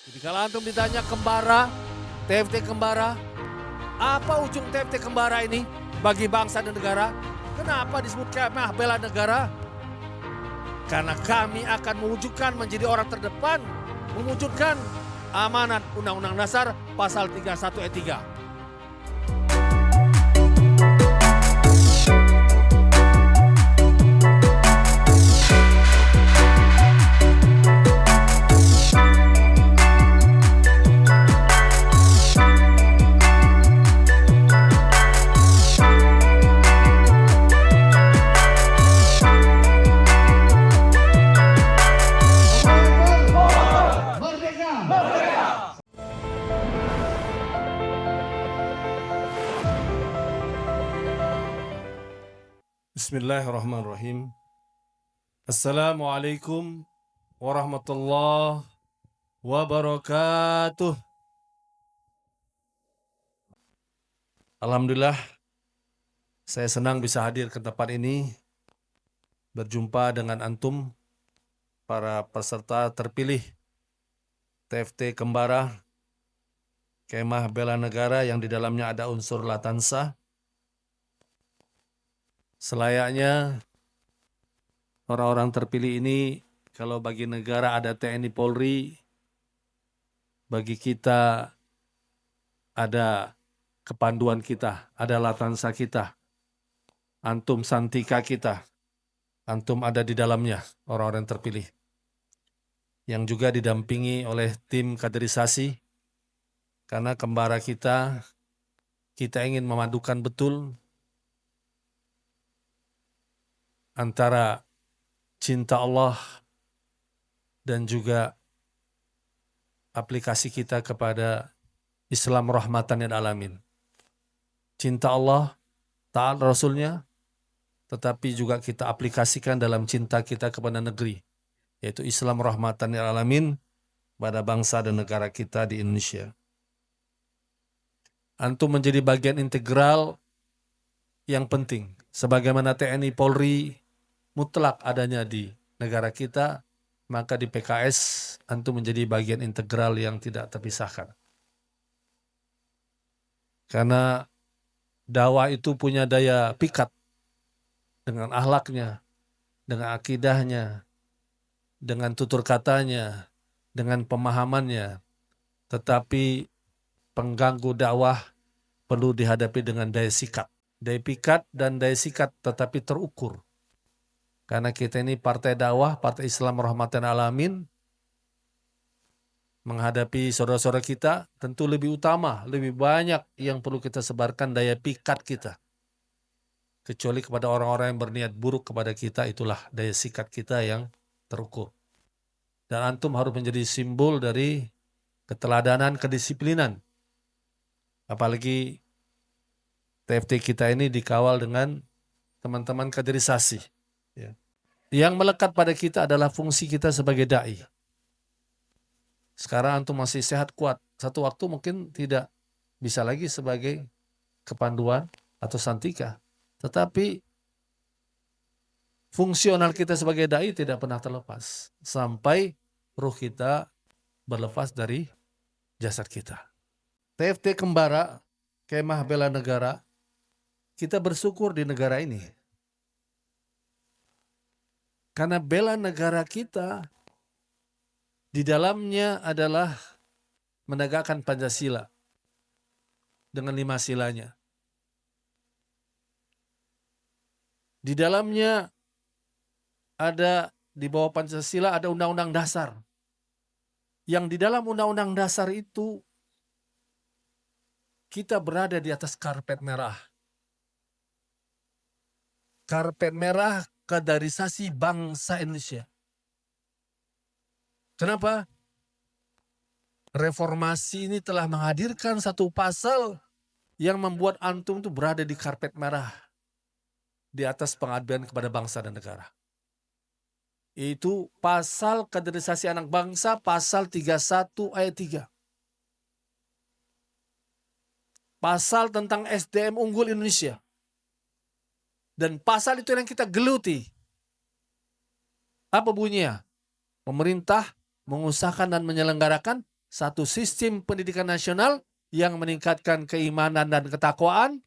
Jadi kalau antum ditanya kembara, TFT kembara, apa ujung TFT kembara ini bagi bangsa dan negara? Kenapa disebut kemah bela negara? Karena kami akan mewujudkan menjadi orang terdepan, mewujudkan amanat Undang-Undang Dasar Pasal 31 ayat 3. Bismillahirrahmanirrahim. Assalamualaikum warahmatullahi wabarakatuh. Alhamdulillah, saya senang bisa hadir ke tempat ini, berjumpa dengan antum, para peserta terpilih TFT Kembara, Kemah Bela Negara yang di dalamnya ada unsur Latansa. Selayaknya orang-orang terpilih ini, kalau bagi negara ada TNI Polri, bagi kita ada kepanduan kita, ada Latansa kita, antum Santika kita, antum ada di dalamnya, orang-orang terpilih. Yang juga didampingi oleh tim kaderisasi, karena kembara kita ingin memadukan betul antara cinta Allah dan juga aplikasi kita kepada Islam rahmatan lil alamin. Cinta Allah, taat Rasulnya, tetapi juga kita aplikasikan dalam cinta kita kepada negeri, yaitu Islam rahmatan lil alamin pada bangsa dan negara kita di Indonesia. Antum menjadi bagian integral yang penting. Sebagaimana TNI Polri mutlak adanya di negara kita, maka di PKS antum menjadi bagian integral yang tidak terpisahkan. Karena dakwah itu punya daya pikat dengan akhlaknya, dengan akidahnya, dengan tutur katanya, dengan pemahamannya. Tetapi pengganggu dakwah perlu dihadapi dengan daya sikat. Daya pikat dan daya sikat tetapi terukur. Karena kita ini partai dakwah, partai Islam rahmatan alamin, menghadapi saudara-saudara kita tentu lebih utama, lebih banyak yang perlu kita sebarkan daya pikat kita. Kecuali kepada orang-orang yang berniat buruk kepada kita, itulah daya sikat kita yang terukur. Dan antum harus menjadi simbol dari keteladanan, kedisiplinan. Apalagi TFT kita ini dikawal dengan teman-teman kaderisasi. Ya. Yang melekat pada kita adalah fungsi kita sebagai da'i. Sekarang antum masih sehat kuat. Satu waktu mungkin tidak bisa lagi sebagai kepanduan atau santika. Tetapi fungsional kita sebagai da'i tidak pernah terlepas. Sampai ruh kita berlepas dari jasad kita. TFT Kembara, Kemah Bela Negara, kita bersyukur di negara ini. Karena bela negara kita di dalamnya adalah menegakkan Pancasila dengan 5 silanya. Di dalamnya ada, di bawah Pancasila ada Undang-Undang Dasar. Yang di dalam Undang-Undang Dasar itu kita berada di atas karpet merah. Karpet merah kaderisasi bangsa Indonesia. Kenapa? Reformasi ini telah menghadirkan satu pasal yang membuat antum itu berada di karpet merah di atas pengabdian kepada bangsa dan negara. Itu pasal kaderisasi anak bangsa, pasal 31 ayat 3. Pasal tentang SDM unggul Indonesia. Dan pasal itu yang kita geluti. Apa bunyinya? Pemerintah mengusahakan dan menyelenggarakan satu sistem pendidikan nasional yang meningkatkan keimanan dan ketakwaan,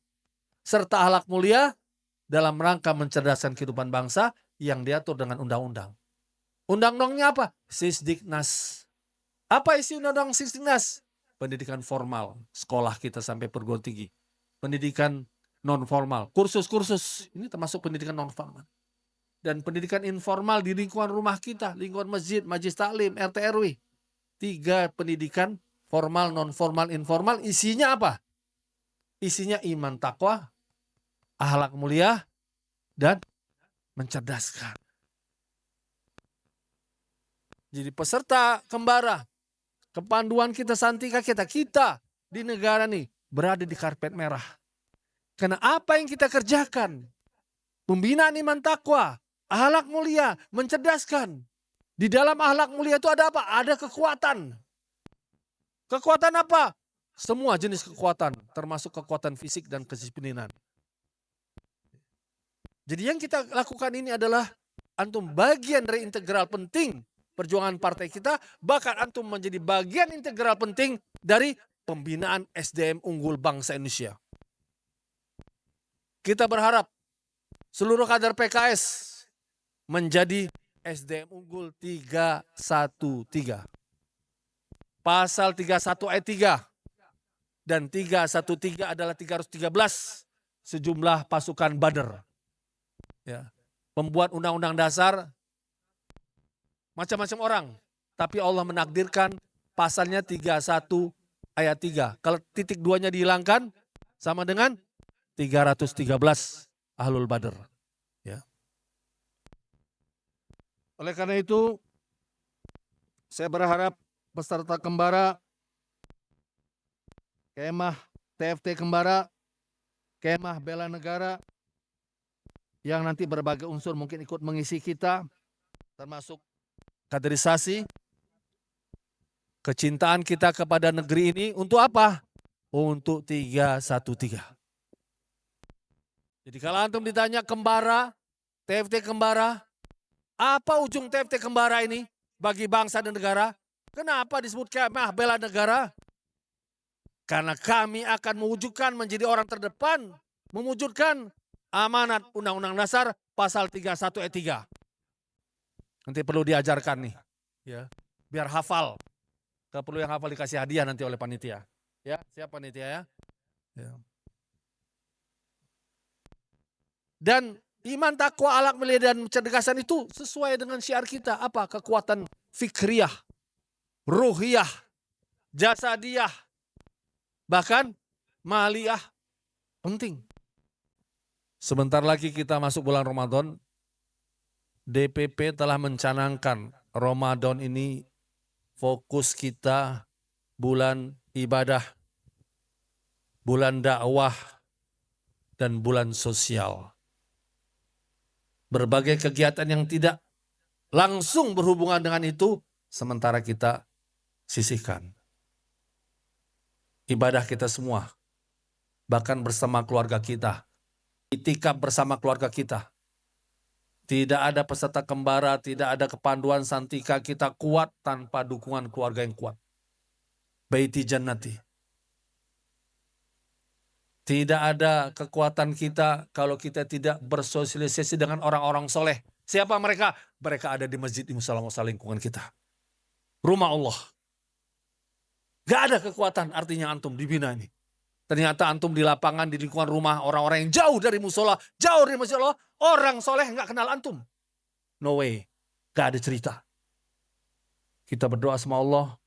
serta akhlak mulia dalam rangka mencerdaskan kehidupan bangsa yang diatur dengan undang-undang. Undang-undangnya apa? Sisdiknas. Apa isi undang-undang Sisdiknas? Pendidikan formal, sekolah kita sampai perguruan tinggi. Pendidikan non formal, kursus-kursus, ini termasuk pendidikan non formal. Dan pendidikan informal di lingkungan rumah kita, lingkungan masjid, majelis taklim, RT RW. 3 pendidikan formal, non formal, informal, isinya apa? Isinya iman, takwa, akhlak mulia, dan mencerdaskan. Jadi peserta kembara, kepanduan kita, santika kita di negara nih berada di karpet merah. Karena apa yang kita kerjakan, pembinaan iman takwa, akhlak mulia, mencerdaskan. Di dalam akhlak mulia itu ada apa? Ada kekuatan. Kekuatan apa? Semua jenis kekuatan, termasuk kekuatan fisik dan kedisiplinan. Jadi yang kita lakukan ini adalah antum bagian dari integral penting perjuangan partai kita, bahkan antum menjadi bagian integral penting dari pembinaan SDM unggul bangsa Indonesia. Kita berharap seluruh kader PKS menjadi SDM unggul 313. Pasal 31 ayat 3 dan 313 adalah 313 sejumlah pasukan Badr. Ya. Pembuat undang-undang dasar macam-macam orang, tapi Allah menakdirkan pasalnya 31 ayat 3. Kalau titik 2-nya dihilangkan sama dengan 313 Ahlul Badr. Ya. Oleh karena itu, saya berharap peserta kembara, kemah TFT kembara, kemah bela negara, yang nanti berbagai unsur mungkin ikut mengisi kita, termasuk kaderisasi, kecintaan kita kepada negeri ini untuk apa? Untuk 313. Jadi kalau antum ditanya kembara, TFT kembara, apa ujung TFT kembara ini bagi bangsa dan negara? Kenapa disebut kemah bela negara? Karena kami akan mewujudkan menjadi orang terdepan, mewujudkan amanat Undang-Undang Dasar pasal 31 ayat 3. Nanti perlu diajarkan nih, ya, biar hafal. Kalau perlu yang hafal dikasih hadiah nanti oleh panitia. Ya, siap panitia ya. Ya. Dan iman, takwa, akhlak mulia dan kecerdasan itu sesuai dengan syiar kita. Apa? Kekuatan fikriyah, ruhiyah, jasadiyah, bahkan maliyah. Penting. Sebentar lagi kita masuk bulan Ramadan. DPP telah mencanangkan Ramadan ini fokus kita bulan ibadah, bulan dakwah, dan bulan sosial. Berbagai kegiatan yang tidak langsung berhubungan dengan itu, sementara kita sisihkan. Ibadah kita semua, bahkan bersama keluarga kita, itikaf bersama keluarga kita. Tidak ada peserta kembara, tidak ada kepanduan santika kita kuat tanpa dukungan keluarga yang kuat. Baiti jannati. Tidak ada kekuatan kita kalau kita tidak bersosialisasi dengan orang-orang soleh. Siapa mereka? Mereka ada di masjid, di musala-musala lingkungan kita. Rumah Allah. Gak ada kekuatan artinya antum dibina ini. Ternyata antum di lapangan, di lingkungan rumah, orang-orang yang jauh dari musola, jauh dari masjid Allah, orang soleh gak kenal antum. No way. Gak ada cerita. Kita berdoa sama Allah,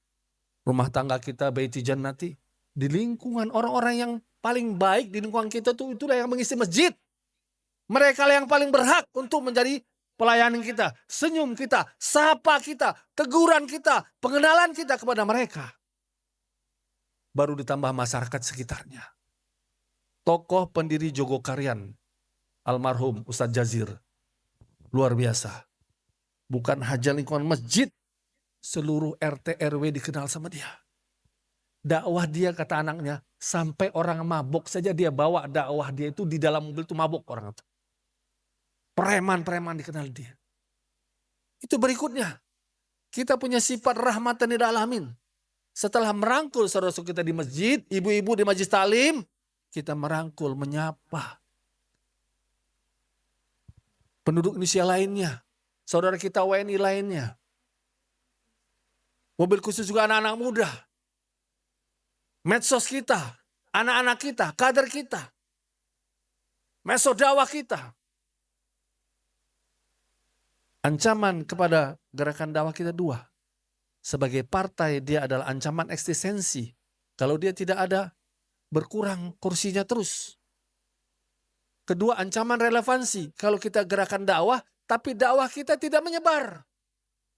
rumah tangga kita baiti jannati, di lingkungan orang-orang yang paling baik di lingkungan kita tuh itulah yang mengisi masjid. Mereka yang paling berhak untuk menjadi pelayanan kita, senyum kita, sapa kita, teguran kita, pengenalan kita kepada mereka. Baru ditambah masyarakat sekitarnya. Tokoh pendiri Jogokarian, almarhum Ustadz Jazir, luar biasa. Bukan hanya lingkungan masjid, seluruh RT RW dikenal sama dia. Dakwah dia, kata anaknya, sampai orang mabok saja dia bawa dakwah dia itu di dalam mobil itu mabok orang itu. Preman-preman dikenal dia. Itu berikutnya. Kita punya sifat rahmatan lil alamin. Setelah merangkul saudara-saudara kita di masjid, ibu-ibu di majelis taklim, kita merangkul, menyapa penduduk Indonesia lainnya, saudara kita WNI lainnya. Mobil khusus juga anak-anak muda. Medsos kita, anak-anak kita, kader kita. Medsos dakwah kita. Ancaman kepada gerakan dakwah kita dua. Sebagai partai dia adalah ancaman eksistensi. Kalau dia tidak ada, berkurang kursinya terus. Kedua, ancaman relevansi. Kalau kita gerakan dakwah, tapi dakwah kita tidak menyebar.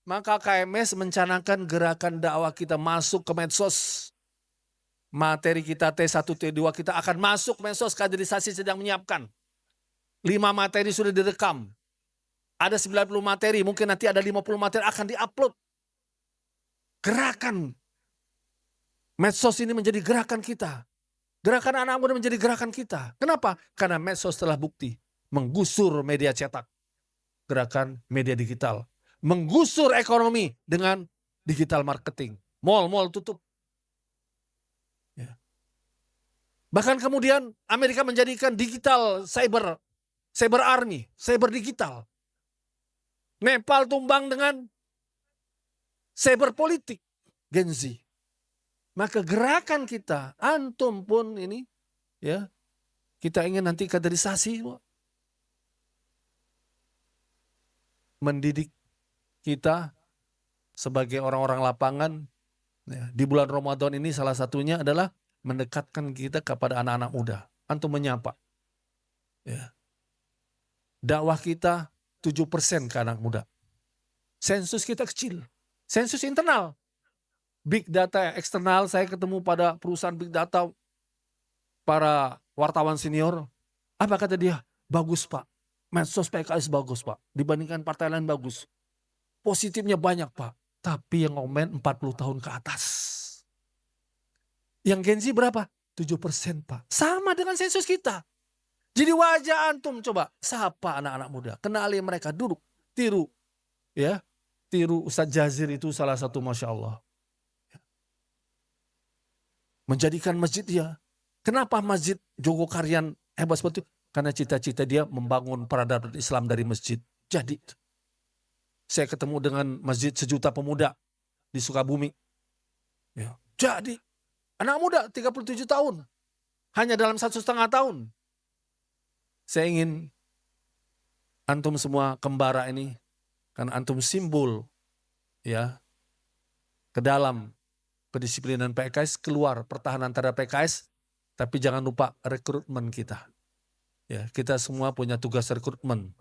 Maka KMS mencanangkan gerakan dakwah kita masuk ke medsos. Materi kita T1, T2 kita akan masuk medsos, kaderisasi sedang menyiapkan. 5 materi sudah direkam. Ada 90 materi, mungkin nanti ada 50 materi akan diupload. Gerakan medsos ini menjadi gerakan kita. Gerakan anak muda menjadi gerakan kita. Kenapa? Karena medsos telah bukti menggusur media cetak. Gerakan media digital. Menggusur ekonomi dengan digital marketing. Mall-mall tutup. Ya. Bahkan kemudian Amerika menjadikan digital cyber army, cyber digital. Nepal tumbang dengan cyber politik, Gen Z. Maka gerakan kita, antum pun ini, ya, kita ingin nanti kaderisasi, mendidik kita sebagai orang-orang lapangan. Ya, di bulan Ramadan ini salah satunya adalah mendekatkan kita kepada anak-anak muda. Antum menyapa. Ya. Dakwah kita 7% ke anak muda. Sensus kita kecil. Sensus internal. Big data eksternal, saya ketemu pada perusahaan big data, para wartawan senior. Apa kata dia? Bagus Pak. Medsos PKS bagus Pak. Dibandingkan partai lain bagus. Positifnya banyak Pak. Tapi yang komen 40 tahun ke atas. Yang Gen Z berapa? 7% Pak. Sama dengan sensus kita. Jadi wajah antum coba. Sapa anak-anak muda. Kenali mereka. Duduk. Tiru. Ya. Tiru Ustadz Jazir itu salah satu Masya Allah. Menjadikan masjid dia. Kenapa masjid Jogokarian hebat seperti itu? Karena cita-cita dia membangun peradaban Islam dari masjid. Jadi saya ketemu dengan masjid 1 juta pemuda di Sukabumi. Ya. Jadi anak muda 37 tahun. Hanya dalam 1,5 tahun. Saya ingin antum semua kembara ini, karena antum simbol ya ke dalam kedisiplinan PKS, keluar pertahanan terhadap PKS, tapi jangan lupa rekrutmen kita. Ya, kita semua punya tugas rekrutmen.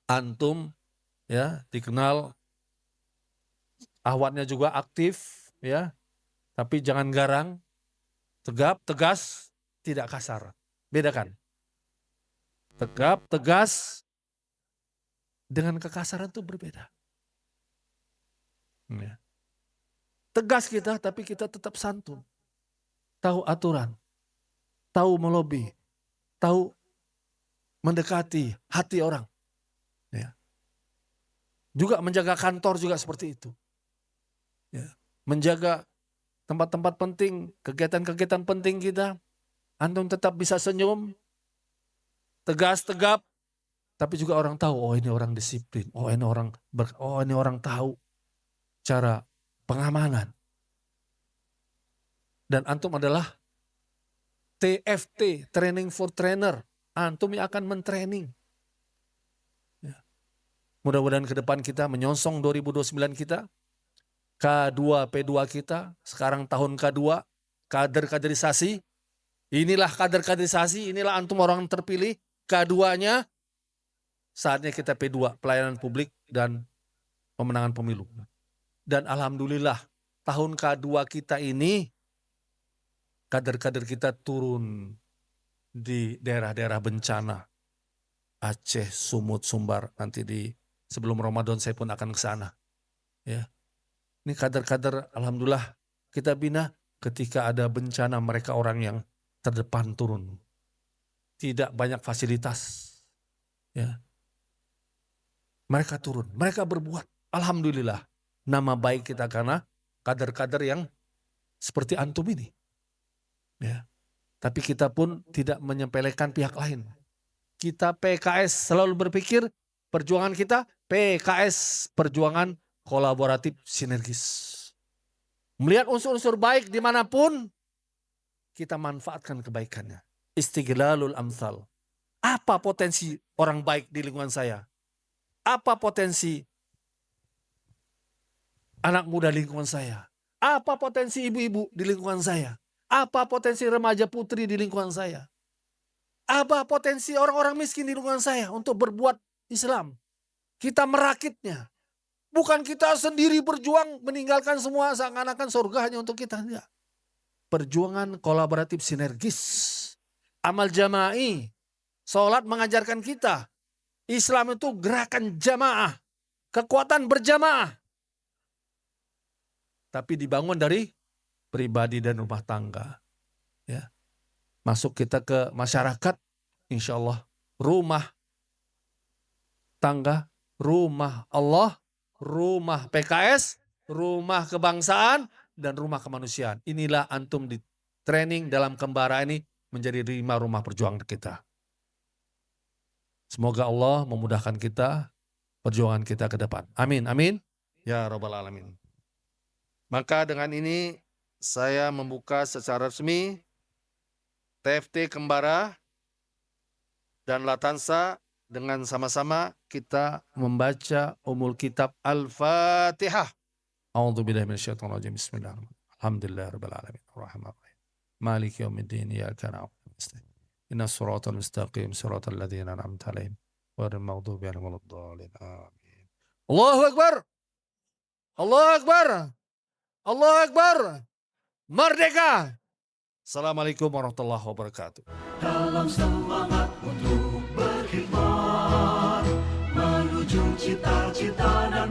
Antum ya dikenal ahwatnya juga aktif ya, tapi jangan garang, tegap, tegas, tidak kasar. Bedakan. Tegap, tegas dengan kekasaran itu berbeda. Ya. Tegas kita, tapi kita tetap santun. Tahu aturan. Tahu melobi. Tahu mendekati hati orang. Ya. Juga menjaga kantor juga seperti itu. Ya. Menjaga tempat-tempat penting, kegiatan-kegiatan penting kita. Antum tetap bisa senyum. Tegas, tegap. Tapi juga orang tahu, oh ini orang disiplin. Oh ini orang tahu cara pengamanan. Dan antum adalah TFT, Training for Trainer. Antum yang akan mentraining. Ya. Mudah-mudahan ke depan kita menyongsong 2029 kita. K2, P2 kita. Sekarang tahun K2. Kaderisasi. Inilah kaderisasi. Inilah antum orang terpilih. K2-nya. Saatnya kita P2. Pelayanan publik dan pemenangan pemilu. Dan alhamdulillah tahun K2 kita ini kader-kader kita turun di daerah-daerah bencana. Aceh, Sumut, Sumbar. Nanti sebelum Ramadan saya pun akan ke sana. Ya. Ini kader-kader alhamdulillah kita bina ketika ada bencana mereka orang yang terdepan turun. Tidak banyak fasilitas. Ya. Mereka turun, mereka berbuat. Alhamdulillah. Nama baik kita karena kader-kader yang seperti antum ini. Ya. Tapi kita pun tidak menyepelekan pihak lain. Kita PKS selalu berpikir perjuangan kita PKS, perjuangan kolaboratif sinergis. Melihat unsur-unsur baik dimanapun, kita manfaatkan kebaikannya. Istiglalul amsal. Apa potensi orang baik di lingkungan saya? Apa potensi anak muda di lingkungan saya? Apa potensi ibu-ibu di lingkungan saya? Apa potensi remaja putri di lingkungan saya? Apa potensi orang-orang miskin di lingkungan saya untuk berbuat Islam? Kita merakitnya. Bukan kita sendiri berjuang meninggalkan semua seakan-akan surga hanya untuk kita. Enggak. Perjuangan kolaboratif sinergis. Amal jama'i. Sholat mengajarkan kita. Islam itu gerakan jamaah. Kekuatan berjamaah. Tapi dibangun dari pribadi dan rumah tangga. Ya. Masuk kita ke masyarakat. Insya Allah rumah tangga, rumah Allah, rumah PKS, rumah kebangsaan, dan rumah kemanusiaan. Inilah antum di training dalam Kembara ini menjadi 5 rumah perjuangan kita. Semoga Allah memudahkan kita, perjuangan kita ke depan. Amin, amin. Ya Rabbal Alamin. Maka dengan ini saya membuka secara resmi TFT Kembara dan Latansa dengan sama-sama kita membaca Ummul Kitab Al-Fatihah. A'udzubillahi minasyaitonir rajim. Bismillahirrahmanirrahim. Alhamdulillahirabbil alamin. Arrahmanirrahim. Maliki yaumiddin. Iyyaka na'budu wa iyyaka nasta'in. Ihdinas siratal mustaqim. Siratal ladzina an'amta 'alaihim ghairil maghdubi 'alaihim waladdallin. Amin. Allahu Akbar. Allahu Akbar. Allahu Akbar. Merdeka. Assalamualaikum warahmatullahi wabarakatuh. Dalam semangat untuk berkhidmat menuju cita-cita dan